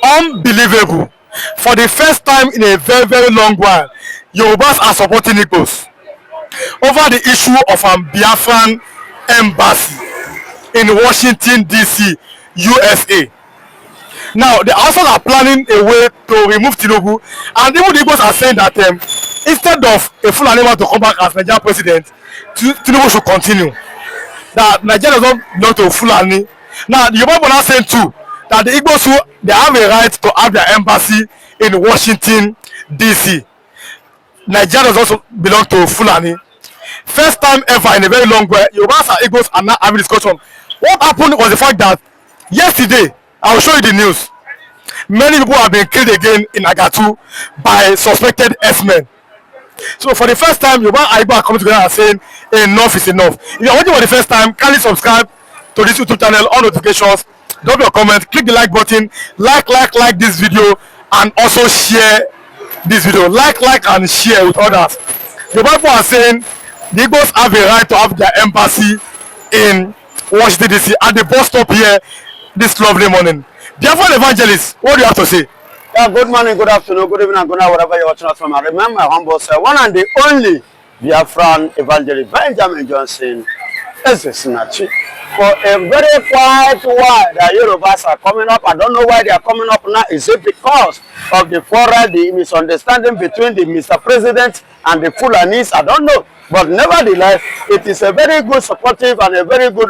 Unbelievable. For the first time in a very, very long while, Yorubas are supporting Igbos over the issue of Biafran embassy in Washington, D.C., USA. Now, the Hausas are planning a way to remove Tinubu, and even the Igbos are saying that instead of a Fulani man to come back as Nigerian president, Tinubu should continue. That Nigeria does not belong to Fulani. Now, the Yoruba are saying too that the Igbos they have a right to have their embassy in Washington, D.C. Nigeria does also belong to Fulani. First time ever in a very long way, Yorubas and Igbos are now having discussion. What happened was the fact that yesterday, I will show you the news. Many people have been killed again in AATU by suspected S-men. So for the first time, Yoruba and Igbo are coming together and saying enough is enough. If you are watching for the first time, kindly subscribe to this YouTube channel, on notifications, drop your comment, click the like button, like this video, and also share this video. Like and share with others. The people are saying the Igbos have a right to have their embassy in Washington, D.C. at the bus stop here this lovely morning. Biafran Evangelist, what do you have to say? Yeah, good morning, good afternoon, good evening, and good night, wherever you're watching us from. I remember my humble self, one and the only Biafran Evangelist, Benjamin Johnson, Ezesinachi. For a very quiet while, the Yorubas are coming up. I don't know why they are coming up now. Is it because of the quarrel, the misunderstanding between the Mr. President and the Fulanis? I don't know. But nevertheless, it is a very good, supportive, and a very good,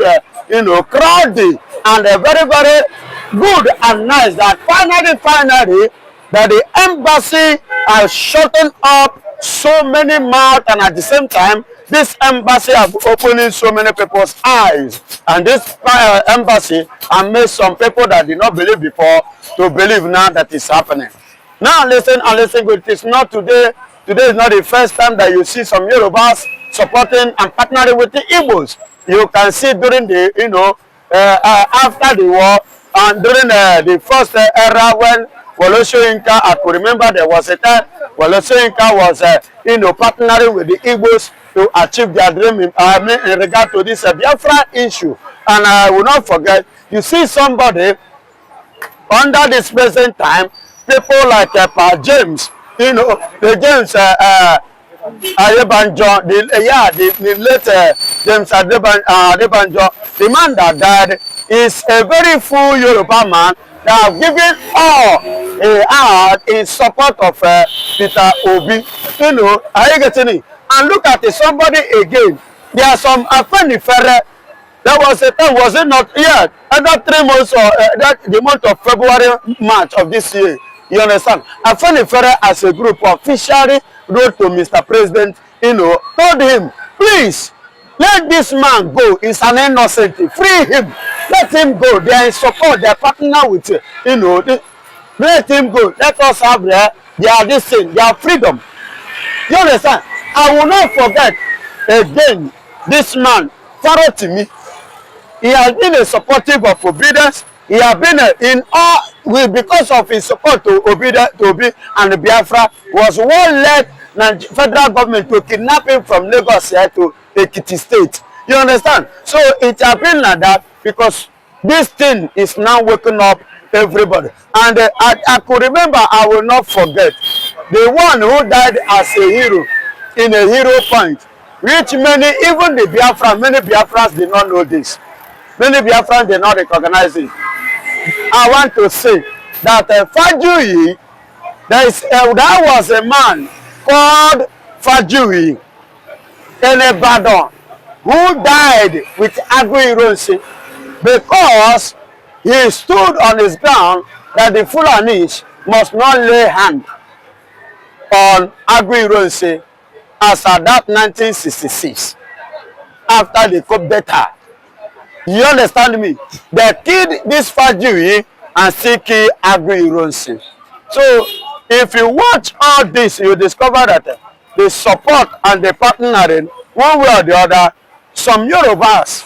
crowdy, and a very, very good and nice that finally, that the embassy has shutting up so many mouths, and at the same time, this embassy have opening so many people's eyes, and this embassy has made some people that did not believe before to believe now that it's happening. Now listen and listen good. It is not today. Today is not the first time that you see some Yorubas supporting and partnering with the Igbos. You can see during the, after the war and during the first era when Woloshoyinka, I could remember there was a time Woloshoyinka was, partnering with the Igbos to achieve their dream in regard to this Biafra issue. And I will not forget, you see somebody under this present time, people like James, the James Adebanjo, the late James Adebanjo, the man that died is a very full Yoruba man that have given all a heart in support of Peter Obi. Are you getting it? And look at it, somebody again. There are some Afenifere. There was a time, was it not yet? Another 3 months or the month of February, March of this year. You understand? Afenifere as a group officially wrote to Mr. President, told him, please, let this man go. He's an innocent. Free him. Let him go. They are in support. They are partner with let him go. Let us have their freedom. You understand? I will not forget again this man, Pharaoh Timi. He has been a supportive of obedience. He has been in all because of his support to Obi and Biafra was one led federal government to kidnap him from Lagos here to Ekiti State. You understand? So it has been like that because this thing is now waking up everybody. And I could remember, I will not forget, the one who died as a hero in a hero point, which many, even the Biafran, many Biafrans did not know this. Many Biafrans did not recognize it. I want to say that Fajui, there was a man called Fajui in Ibadan who died with agri-erosion because he stood on his ground that the Fulanis must not lay hand on agri-erosion as at that 1966 after the coup d'etat. You understand me? They killed this Fajui and still kill agri-erosion. So if you watch all this, you discover that the support and the partnering, one way or the other, some Yorubas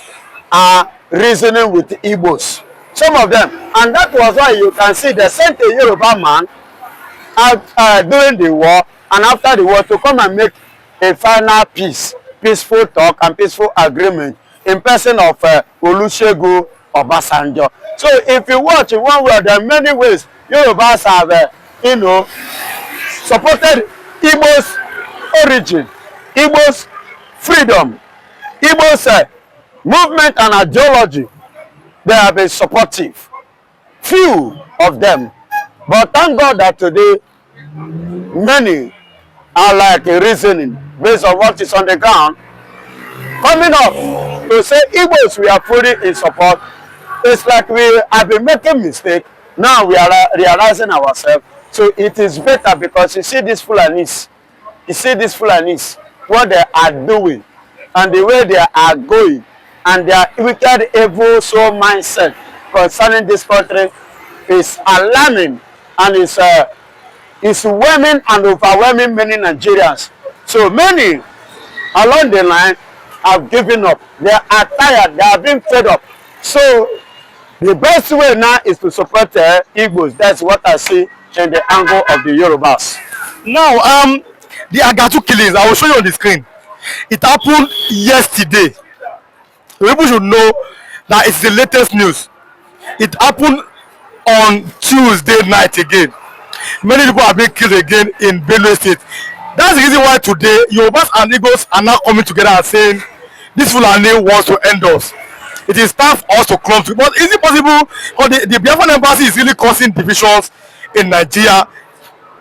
are reasoning with the Igbos. Some of them. And that was why you can see they sent a Yoruba man during the war and after the war to come and make a final peaceful talk and peaceful agreement in person of Olusegun Obasanjo. So if you watch in one word, there are many ways Yorubas have, supported Igbo's origin, Igbo's freedom, Igbo's movement and ideology. They have been supportive. Few of them. But thank God that today, many are like reasoning based on what is on the ground, coming up to say Igbos we are fully in support. It's like we have been making mistake. Now we are realizing ourselves. So it is better because you see these Fulanis, what they are doing and the way they are going and their wicked, evil soul mindset concerning this country is alarming and is whelming and overwhelming many Nigerians. So many along the line have given up. They are tired. They have been fed up. So the best way now is to support Igbos. That's what I see in the angle of the Yorubas. Now, the Agatu killings, I will show you on the screen. It happened yesterday. People should know that it's the latest news. It happened on Tuesday night again. Many people have been killed again in Benue State. That's the reason why today Yorubas and Igbos are now coming together and saying this Fulani wants to end us. It is time for us to come to. But is it possible? Or the Biafran embassy is really causing divisions in Nigeria.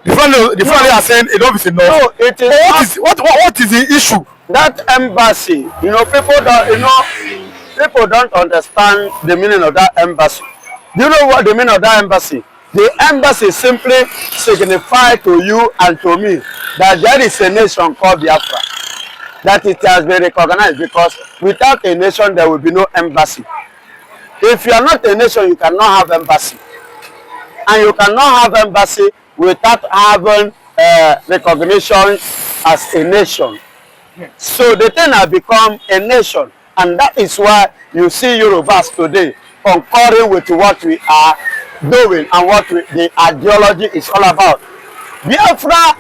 The Fulani are saying enough is enough. No, it is what is the issue? That embassy, people don't understand the meaning of that embassy. Do you know what the meaning of that embassy? The embassy simply signifies to you and to me that there is a nation called Biafra. That it has been recognized, because without a nation there will be no embassy. If you are not a nation, you cannot have embassy. And you cannot have embassy without having recognition as a nation. So the thing has become a nation, and that is why you see Yorubas today concurring with what we are doing and what the ideology is all about. Biafra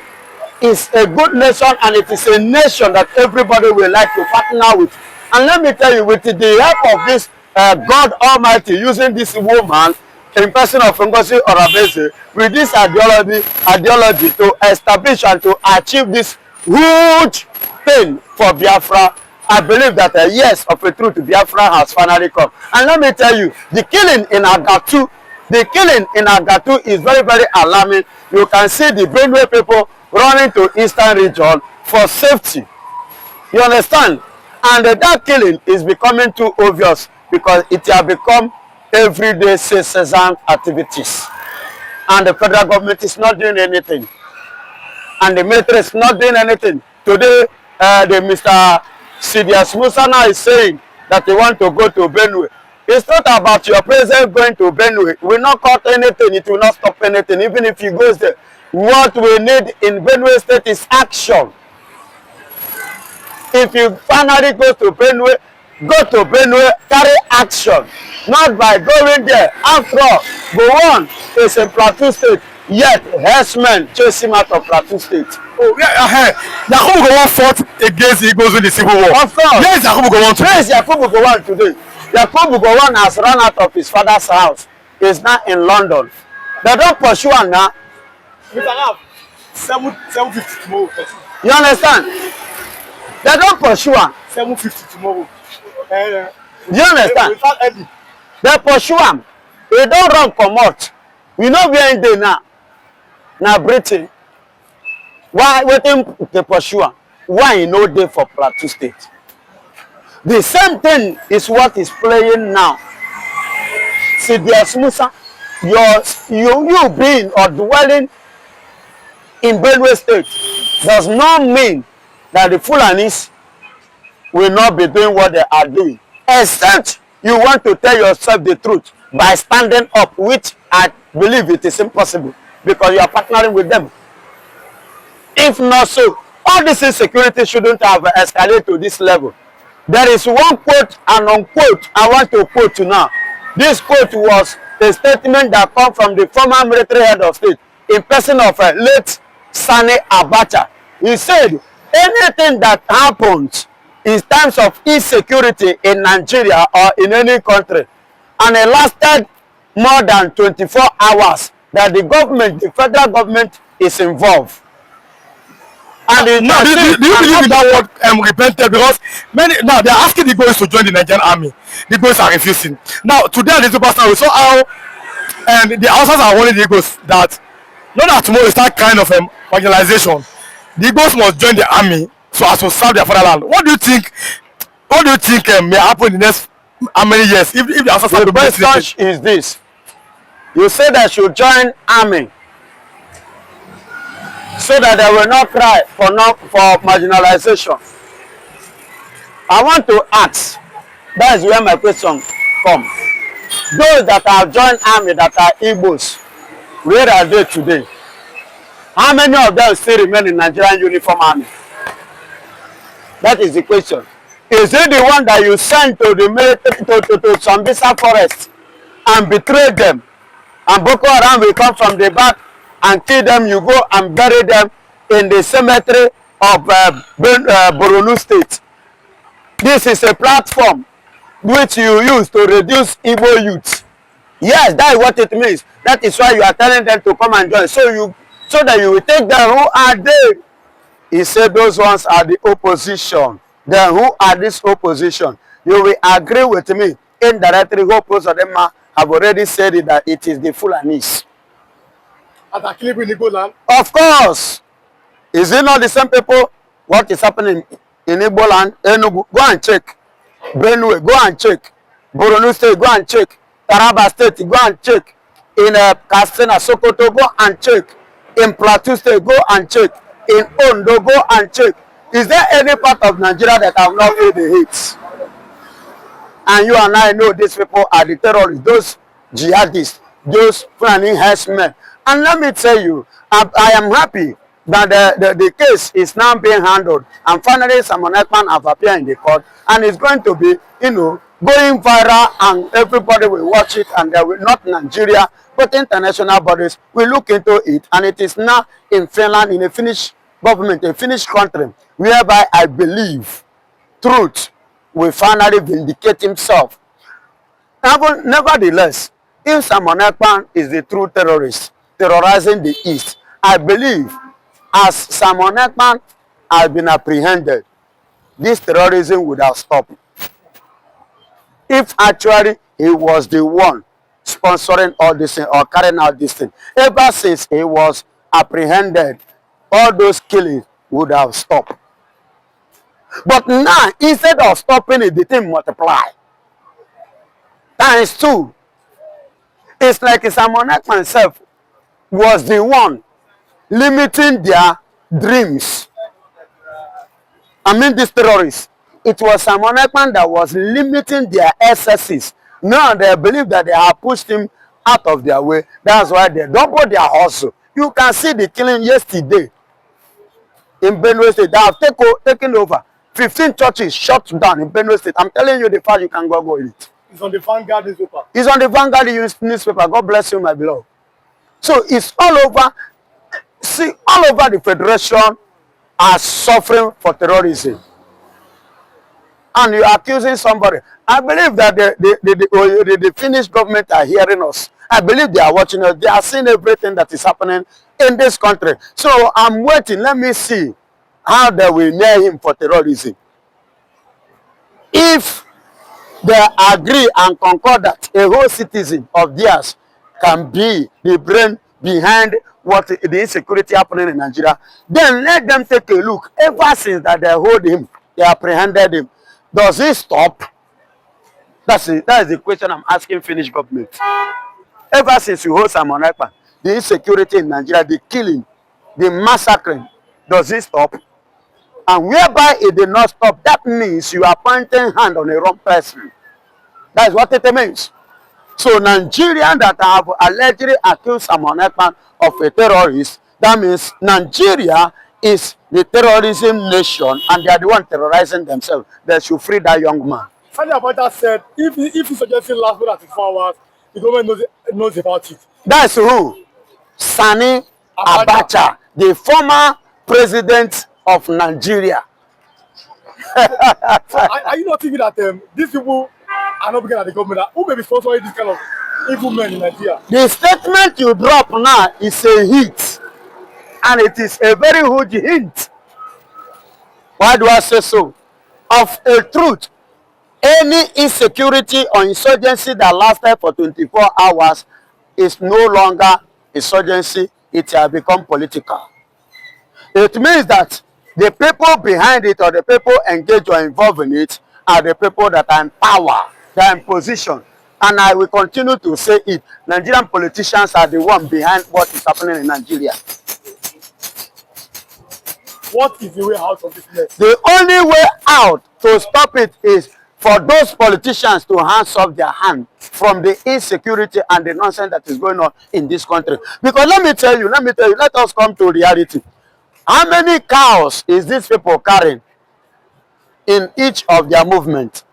is a good nation, and it is a nation that everybody will like to partner with. And let me tell you, with the help of this God Almighty using this woman in person of Ngozi Orabeze, with this ideology to establish and to achieve this huge thing for Biafra, I believe that yes, of a truth, Biafra has finally come. And let me tell you, the killing in Agatu is very, very alarming. You can see the Benue people running to eastern region for safety. You understand? And that killing is becoming too obvious because it has become everyday citizen activities. And the federal government is not doing anything. And the military is not doing anything. Today, the Mr. Sidious Musa now is saying that they want to go to Benue. It's not about your president going to Benue. It will not cut anything. It will not stop anything, even if he goes there. What we need in Benue State is action. If you finally go to Benue, carry action. Not by going there. After all, Gowon is a Plateau State, yet herdsmen chase him out of Plateau State. Oh, yeah, Yakubu Gowon fought against the Igbos in the Civil War. Of course. Where is Yakubu Gowon today? Where is Yakubu Gowon today? Yakubu Gowon has run out of his father's house. He's now in London. They don't pursue him now. We can have 750 tomorrow. You understand? They don't pursue him. 750 tomorrow. Do you understand? They pursue him. They don't run comot. We know where in there now. Now Britain. Why waiting to pursue him? Why he no dey for Plateau State? The same thing is what is playing now. Sidious Musa, you being or dwelling in Benue State does not mean that the Fulanis will not be doing what they are doing. Except you want to tell yourself the truth by standing up, which I believe it is impossible because you are partnering with them. If not so, all this insecurity shouldn't have escalated to this level. There is one quote and unquote I want to quote you now. This quote was a statement that comes from the former military head of state in person of late Sani Abacha. He said, anything that happens in terms of insecurity in Nigeria or in any country, and it lasted more than 24 hours that the government, the federal government, is involved. And now, do you believe in that word repented? Because many now they are asking the Igbos to join the Nigerian army. The Igbos are refusing. Now today at the superstar we saw how and the Hausas are warning the Igbos that not that tomorrow is that kind of marginalization. The Igbos must join the army so as to serve their fatherland. What do you think? What do you think may happen in the next how many years if the Hausas are the question is this: you say they should join army so that they will not cry for marginalization. I want to ask, that is where my question comes. Those that have joined army that are Igbos, where are they today? How many of them still remain in Nigerian uniform army? That is the question. Is it the one that you sent to the military to Sambisa forest and betray them, and Boko Haram will come from the back and kill them? You go and bury them in the cemetery of Borno State. This is a platform which you use to reduce Igbo youth. Yes, that is what it means. That is why you are telling them to come and join. So that you will take them. Who are they? He said those ones are the opposition. Then who are this opposition? You will agree with me. Indirectly, most of them have already said it, that it is the Fulanis. Of course. Is it not the same people? What is happening in Igbo land? Enugu, go and check. Benue, go and check. Borno State, go and check. Taraba State, go and check. In Katsina, Sokoto, go and check. In Plateau State, go and check. In Ondo, go and check. Is there any part of Nigeria that have not felt the hate? And you and I know these people are the terrorists, those jihadists, those Fulani herdsmen. And let me tell you, I am happy that the case is now being handled. And finally, Simon Ekman have appeared in the court. And it's going to be, going viral, and everybody will watch it. And there will not Nigeria, but international bodies will look into it. And it is now in Finland, in a Finnish government, a Finnish country, whereby I believe truth will finally vindicate himself. Nevertheless, if Simon Ekman is the true terrorist terrorizing the East, I believe as Simon Ekman has been apprehended, this terrorism would have stopped. If actually he was the one sponsoring all this thing or carrying out this thing, ever since he was apprehended, all those killings would have stopped. But now, instead of stopping it, the thing multiply. Times two. It's like Simon Ekman himself was the one limiting their dreams. I mean, these terrorists. It was Simon Ekman that was limiting their excesses. Now they believe that they have pushed him out of their way. That's why they double their hustle. You can see the killing yesterday in Benue State. They have taken over. 15 churches shut down in Benue State. I'm telling you the fact, you can go it. It's on the Vanguard newspaper. It's on the Vanguard newspaper. God bless you, my beloved. So it's all over. See, all over the Federation are suffering for terrorism. And you are accusing somebody. I believe that the Finnish government are hearing us. I believe they are watching us. They are seeing everything that is happening in this country. So I'm waiting. Let me see how they will nail him for terrorism. If they agree and concur that a whole citizen of theirs can be the brain behind what the insecurity happening in Nigeria, then let them take a look. Ever since that they hold him, they apprehended him, does he stop? That is the question I'm asking Finnish government. Ever since you hold Simon Ekman, the insecurity in Nigeria, the killing, the massacring, does it stop? And whereby it did not stop, that means you are pointing hand on a wrong person. That is what it means. So Nigerians that have allegedly accused Simon Ekman of a terrorist, that means Nigeria is the terrorism nation and they are the one terrorizing themselves. They should free that young man. Sani Abacha said if he suggested last more than 4 hours, the government knows about it. That's who? Sani Abacha, the former president of Nigeria. So are you not thinking that these people are not beginning at the government. Who may be sponsoring this kind of evil men in Nigeria? The statement you drop now is a hit, and it is a very huge hint. Why do I say so? Of a truth, any insecurity or insurgency that lasted for 24 hours is no longer insurgency, it has become political. It means that the people behind it or the people engaged or involved in it are the people that are in power, they are in position. And I will continue to say it. Nigerian politicians are the one behind what is happening in Nigeria. What is the way out of this mess? The only way out to stop it is for those politicians to hands off their hand from the insecurity and the nonsense that is going on in this country. Because let me tell you, let us come to reality. How many cows is these people carrying in each of their movement?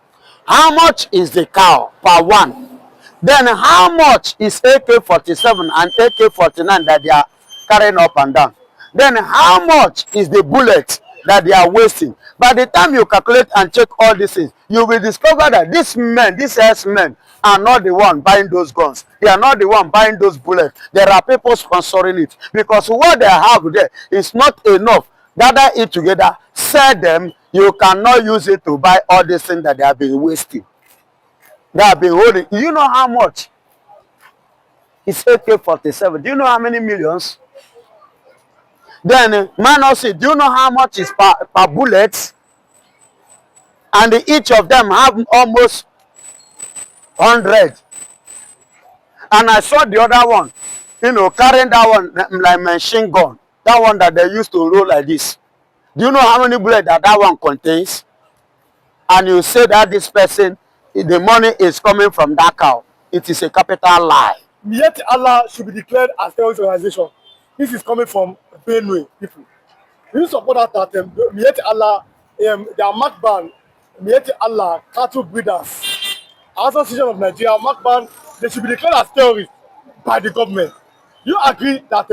How much is the cow per one? Then how much is AK-47 and AK-49 that they are carrying up and down? Then how much is the bullet that they are wasting? By the time you calculate and check all these things, you will discover that these men are not the one buying those guns. They are not the one buying those bullets. There are people sponsoring it. Because what they have there is not enough. Gather it together, sell them. You cannot use it to buy all these things that they have been wasting. They have been holding. You know how much? It's AK-47. Do you know how many millions? Then minus it. Do you know how much is per bullet? And each of them have almost 100. And I saw the other one, carrying that one like machine gun. That one that they used to roll like this. Do you know how many bullets that one contains? And you say that this person, the money is coming from that cow. It is a capital lie. Yet Allah should be declared as a terrorist organization. This is coming from Benue people. Do you support that Yet Allah, they are marked ban, Yet Allah, cattle breeders, Association of Nigeria, marked ban, they should be declared as terrorists by the government. You agree that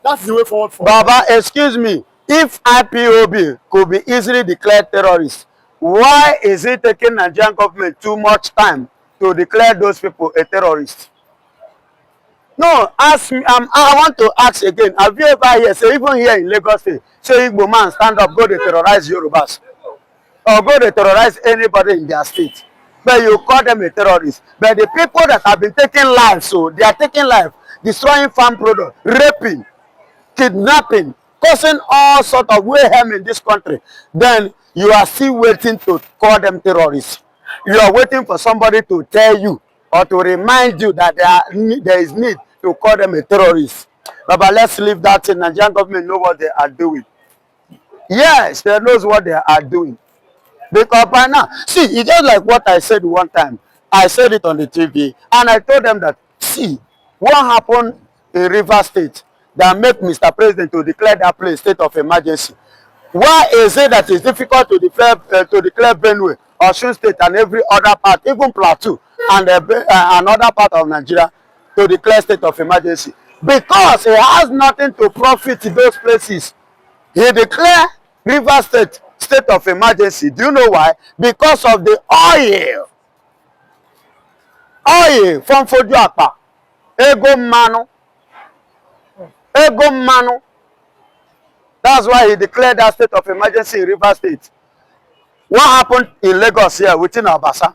that's the way forward for Baba, excuse me. If IPOB could be easily declared terrorists, why is it taking Nigerian government too much time to declare those people a terrorist? No, ask me. I want to ask again. Have you ever heard, say even here in Lagos State, say Igbo man stand up, go to terrorize Yorubas, or go to terrorize anybody in their state? But you call them a terrorist. But the people that have been taking lives, so they are taking life, destroying farm products, raping, kidnapping, causing all sorts of mayhem in this country, then you are still waiting to call them terrorists. You are waiting for somebody to tell you or to remind you that there is need to call them a terrorist. But let's leave that in. Nigerian government know what they are doing. Yes, they knows what they are doing. Because by now, see, it's just like what I said one time. I said it on the TV, and I told them that, see, what happened in Rivers State that make Mr. President to declare that place state of emergency? Why is it that it's difficult to declare Benue, Osun State, and every other part, even Plateau, and another part of Nigeria, to declare state of emergency? Because it has nothing to profit those places. He declared Rivers state of emergency. Do you know why? Because of the oil. Oil from Fajui. Ego Manu. That's why he declared that state of emergency in Rivers State. What happened in Lagos here within Abasa?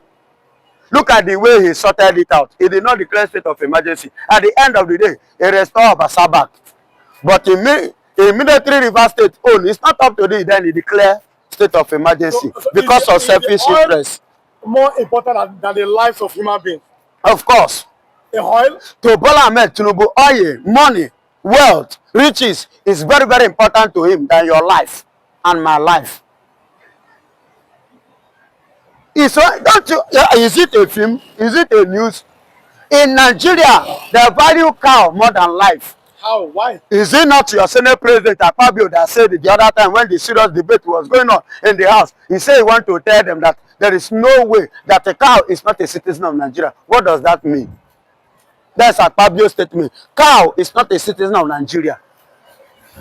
Look at the way he sorted it out. He did not declare state of emergency. At the end of the day, he restored Abasa back. But immediately Rivers State own, it's not up to the then he declared state of emergency because of selfish interest. More important than the lives of human beings. Of course. The oil? To Bola Ahmed Tinubu, oil, money, wealth, riches is very, very important to him than your life and my life. Is it a film? Is it a news? In Nigeria, they value cow more than life. How? Why? Is it not your Senate President Akpabio that said it the other time when the serious debate was going on in the House? He said he wanted to tell them that there is no way that a cow is not a citizen of Nigeria. What does that mean? That's Akpabio's statement. Cow is not a citizen of Nigeria.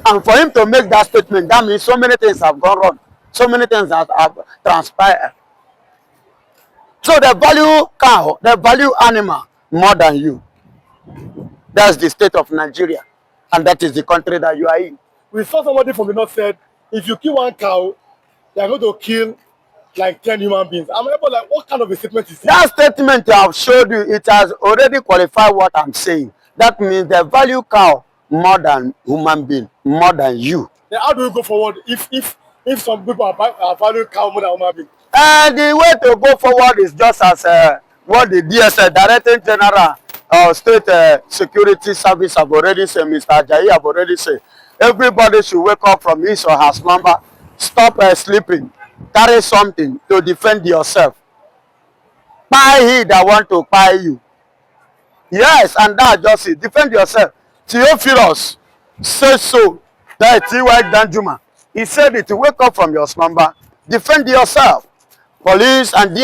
And for him to make that statement, that means so many things have gone wrong. So many things have transpired. So they value cow, they value animal more than you. That's the state of Nigeria. And that is the country that you are in. We saw somebody from the north said, if you kill one cow, they are going to kill like 10 human beings. I'm like, what kind of a statement is it? That statement I have showed you, it has already qualified what I'm saying. That means they value cow more than human being, more than you. Then how do we go forward if some people are valuing cow more than human being? The way to go forward is just as what the DSS, Director General State Security Service have already said, Mr. Ajayi have already said. Everybody should wake up from his or her slumber, stop sleeping, carry something to defend yourself. Buy he that want to buy you. Yes, and that's just it. Defend yourself. Theophilus said so. That T.Y. Danjuma. He said it, wake up from your slumber, defend yourself. Police and